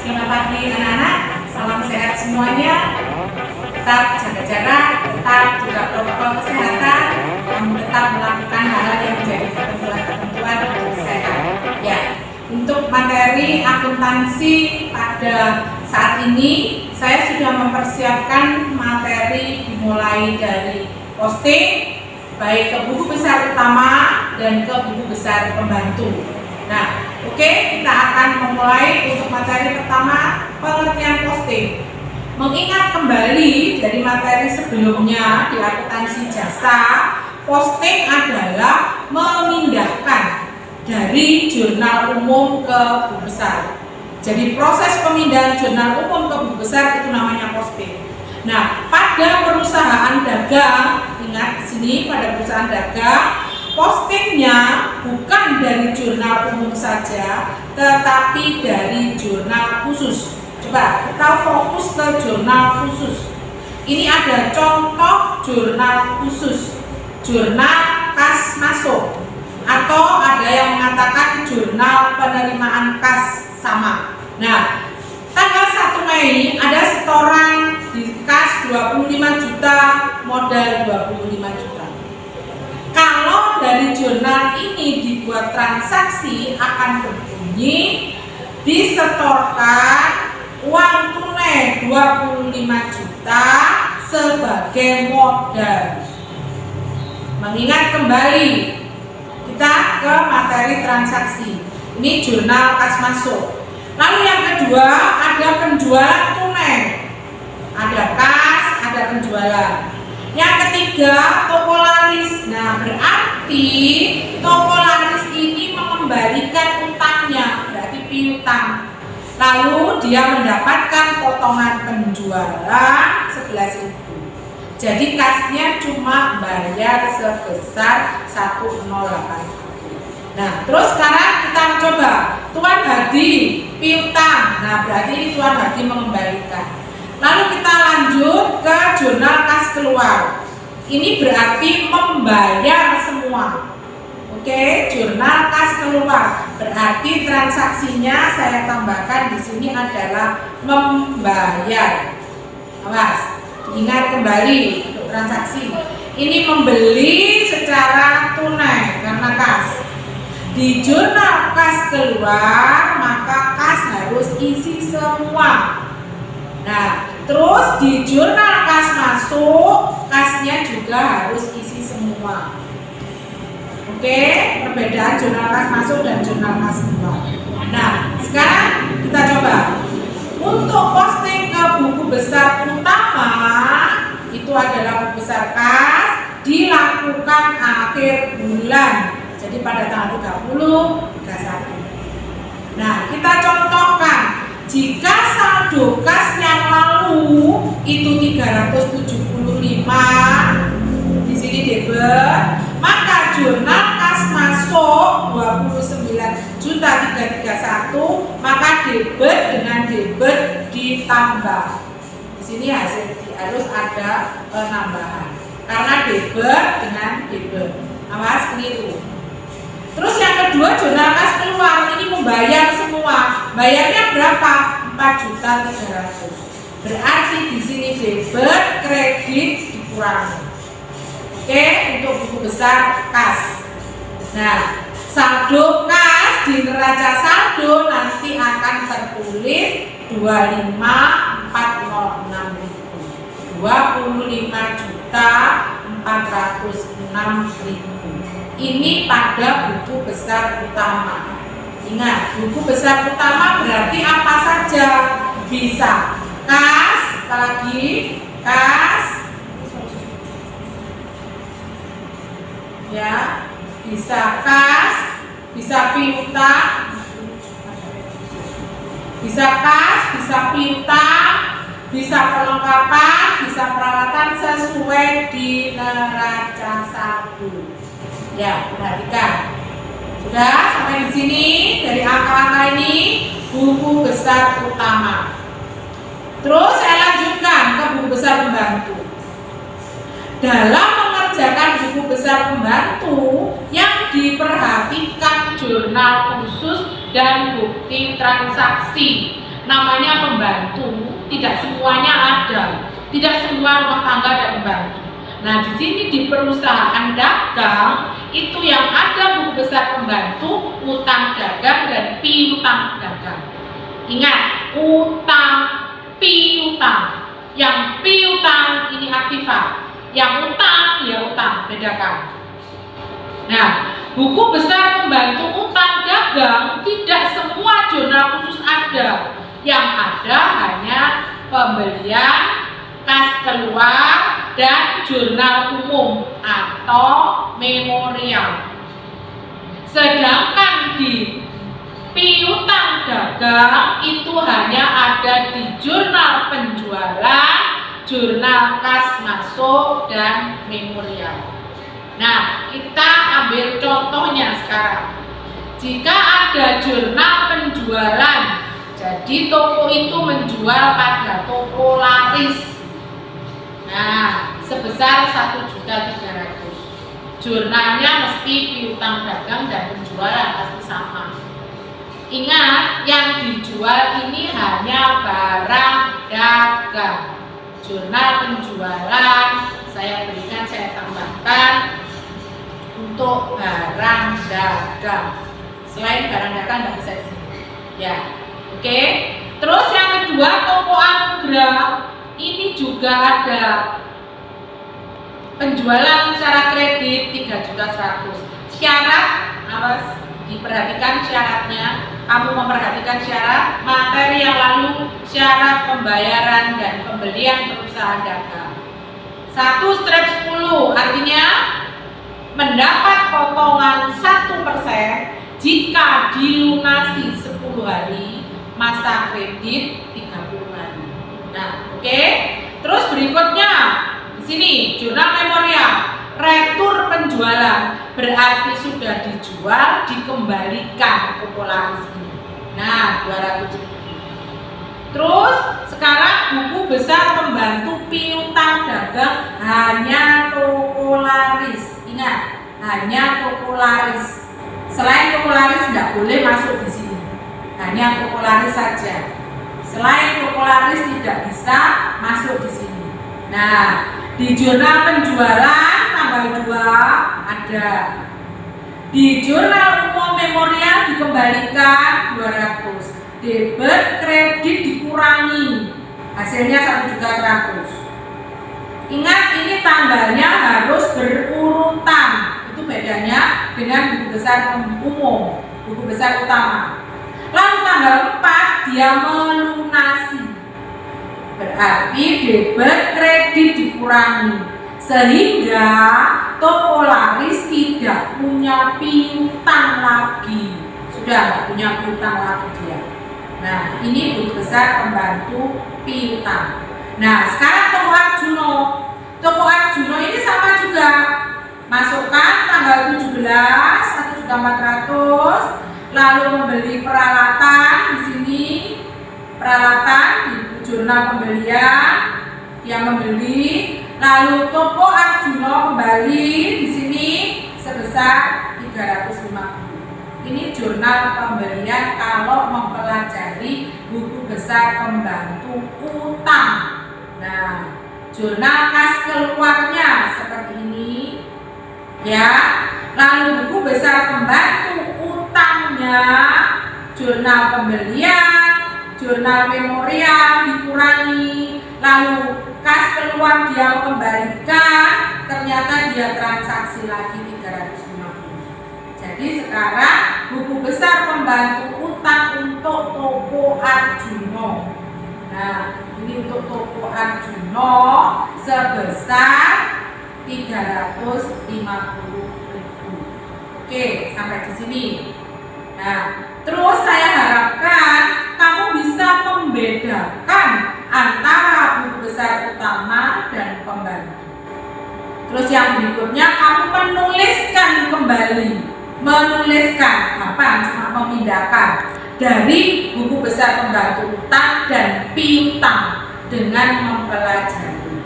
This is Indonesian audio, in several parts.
Selamat pagi anak-anak, salam sehat semuanya. Tetap jaga jarak, tetap juga protokol kesehatan, namun tetap melakukan hal yang menjadi ketentuan kesehatan. Ya, untuk materi akuntansi pada saat ini saya sudah mempersiapkan materi dimulai dari posting, baik ke buku besar utama dan ke buku besar pembantu. Nah, oke, kita akan memulai untuk materi pertama, pengertian posting. Mengingat kembali dari materi sebelumnya di akuntansi jasa, posting adalah memindahkan dari jurnal umum ke buku besar. Jadi proses pemindahan jurnal umum ke buku besar itu namanya posting. Nah, pada perusahaan dagang, ingat sini pada perusahaan dagang, postingnya bukan dari jurnal umum saja, tetapi dari jurnal khusus. Coba kita fokus ke jurnal khusus. Ini ada contoh jurnal khusus, jurnal kas masuk, atau ada yang mengatakan jurnal penerimaan kas sama. Nah, tanggal 1 Mei ada setoran di kas 25 juta, modal 25 juta. Kalau dari jurnal ini dibuat transaksi akan berbunyi disetorkan uang tunai 25 juta sebagai modal. Mengingat kembali kita ke materi transaksi. Ini jurnal kas masuk. Lalu yang kedua ada penjualan tunai. Ada kas, ada penjualan. Yang ketiga, toko laris. Nah, berarti toko laris ini mengembalikan utangnya, berarti piutang. Lalu dia mendapatkan potongan penjualan 11.000. Jadi kasnya cuma bayar sebesar 108. Nah, terus sekarang kita coba Tuan Hadi piutang. Nah, berarti ini Tuan Hadi mengembalikan. Lalu kita lanjut ke jurnal kas keluar. Ini berarti membayar semua. Oke, jurnal kas keluar. Berarti transaksinya saya tambahkan di sini adalah membayar. Awas, ingat kembali untuk transaksi. Ini membeli secara tunai karena kas. Di jurnal kas keluar, maka kas harus isi semua. Nah, terus di jurnal kas masuk, kasnya juga harus isi semua. Oke, perbedaan jurnal kas masuk dan jurnal kas keluar. Nah, sekarang kita coba. Untuk posting ke buku besar utama, itu adalah buku besar kas, dilakukan akhir bulan. Jadi pada tanggal 30, 31. Nah, kita contohkan. Jika saldo kas yang lalu itu 375, di sini debit, maka jurnal kas masuk 29.331, maka debit dengan debit ditambah. Di sini harus ada penambahan karena debit dengan debit. Awas keliru. Terus yang kedua jurnal kas keluar, ini membayar semua. Bayarnya berapa? 4.300.000. Berarti di sini debit, kredit dikurangi. Oke, untuk buku besar kas. Nah, saldo kas di neraca saldo nanti akan tertulis 25.406.000. 25.406.000. Ini pada buku besar utama. Ingat, buku besar utama berarti apa saja? Bisa kas, apalagi kas, ya, bisa kas, bisa piutang, bisa kas, bisa piutang, bisa perlengkapan, bisa peralatan sesuai di neraca saldo. Ya, perhatikan. Sudah sampai di sini dari angka-angka ini buku besar utama. Terus saya lanjutkan ke buku besar pembantu. Dalam mengerjakan buku besar pembantu yang diperhatikan jurnal khusus dan bukti transaksi. namanya pembantu, tidak semuanya ada. Tidak semua rumah tangga ada pembantu. Nah, di sini di perusahaan dagang itu yang ada buku besar pembantu, utang dagang dan piutang dagang. Ingat, utang, piutang. Yang piutang ini aktiva, yang utang ya utang, bedakan. Nah, buku besar pembantu utang dagang tidak semua jurnal khusus ada. Yang ada hanya pembelian, kas keluar, dan jurnal umum atau memorial. Sedangkan di piutang dagang itu hanya ada di jurnal penjualan, jurnal kas masuk, dan memorial. Nah, kita ambil contohnya sekarang. Jika ada jurnal penjualan, jadi toko itu menjual pada toko laris. Nah, sebesar 1.300.000. Jurnalnya mesti piutang dagang dan penjualan pasti sama. Ingat, yang dijual ini hanya barang dagang. Jurnal penjualan saya berikan, saya tambahkan untuk barang dagang. Selain barang dagang nggak bisa di sini. Ya, oke. Terus yang kedua, toko Anugrah. Ini juga ada penjualan secara kredit 3.100.000. Syarat, awas diperhatikan syaratnya. Kamu memperhatikan syarat materi yang lalu, syarat pembayaran dan pembelian perusahaan dagang. 1 strip 10 artinya mendapat potongan 1% jika dilunasi 10 hari, masa kredit 30 hari. Nah, oke. Terus berikutnya di sini jurnal memorial, retur penjualan berarti sudah dijual, dikembalikan ke Polaris ini. Nah, 200. Terus sekarang buku besar pembantu piutang dagang hanya toko laris. Ingat, hanya toko laris. Selain toko laris tidak boleh masuk di sini. Hanya toko laris saja. Selain toko laris tidak bisa masuk di sini. Nah, di jurnal penjualan tanggal 2 ada. Di jurnal umum memorial dikembalikan 200. Debit kredit dikurangi. Hasilnya 1.100.000. Ingat, ini tanggalnya harus berurutan. Itu bedanya dengan buku besar umum, buku besar utama. Lalu tanggal 4 dia melunasi. Berarti debit kredit dikurangi. Sehingga toko laris tidak punya piutang lagi. Sudah tidak punya piutang lagi dia. Nah, ini buku besar pembantu piutang. Nah, sekarang toko Arjuno. Toko Arjuno ini sama juga. Masukkan tanggal 17 1.400.000. Lalu membeli peralatan di sini, peralatan di jurnal pembelian yang membeli. Lalu toko Arjuno kembali di sini sebesar 350. Ini jurnal pembelian kalau mempelajari buku besar pembantu utang. Nah, jurnal kas keluarnya seperti ini, ya. Lalu buku besar pembantu utangnya, jurnal pembelian, jurnal memorial dikurangi, lalu kas keluar dia kembalikan, ternyata dia transaksi lagi 350. Jadi sekarang buku besar pembantu utang untuk toko Arjuno. Nah, ini untuk toko Arjuno sebesar 350.000. Oke, sampai di sini. Nah, terus saya harapkan kamu bisa membedakan antara buku besar utama dan pembantu. Terus yang berikutnya kamu menuliskan kembali. Menuliskan apa? Cuma memindahkan dari buku besar pembantu utang dan piutang dengan mempelajari.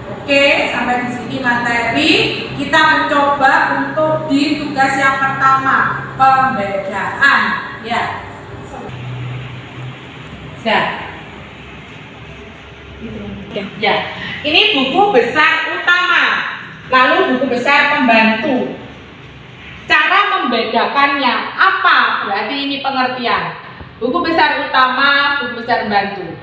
Oke, sampai di sini materi. Kita mencoba untuk di tugas yang pertama, pembedaan. Ya. Sudah. Ya, ini buku besar utama, lalu buku besar pembantu. Cara membedakannya apa? Berarti ini pengertian. Buku besar utama, buku besar pembantu.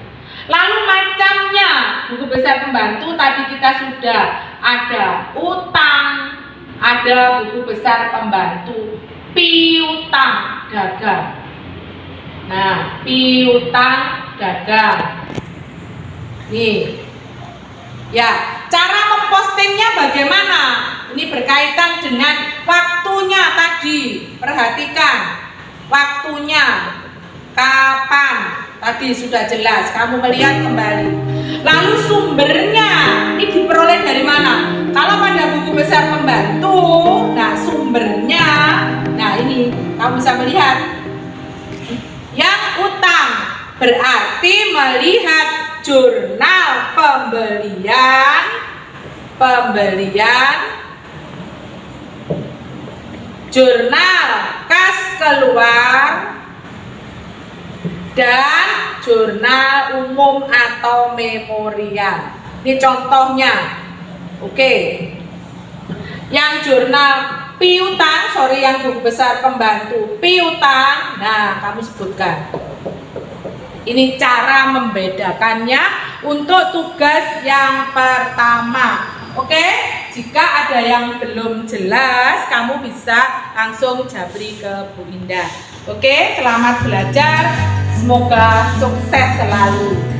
Lalu macamnya, buku besar pembantu tadi kita sudah ada utang, ada buku besar pembantu, piutang dagang. Nah, piutang dagang. Nih, ya, cara mempostingnya bagaimana? Ini berkaitan dengan waktunya tadi. Perhatikan waktunya, kapan? Tadi sudah jelas. Kamu melihat kembali. Lalu sumbernya ini diperoleh dari mana? Kalau pada buku besar pembantu, nah sumbernya, nah ini kamu bisa melihat. Yang utang berarti melihat jurnal pembelian, jurnal kas keluar, dan jurnal umum atau memorial. Ini contohnya. Oke. Yang jurnal piutang, yang buku besar pembantu piutang, nah kamu sebutkan. Ini cara membedakannya untuk tugas yang pertama. Oke, jika ada yang belum jelas, kamu bisa langsung japri ke Bu Indah. Oke, selamat belajar. Semoga sukses selalu.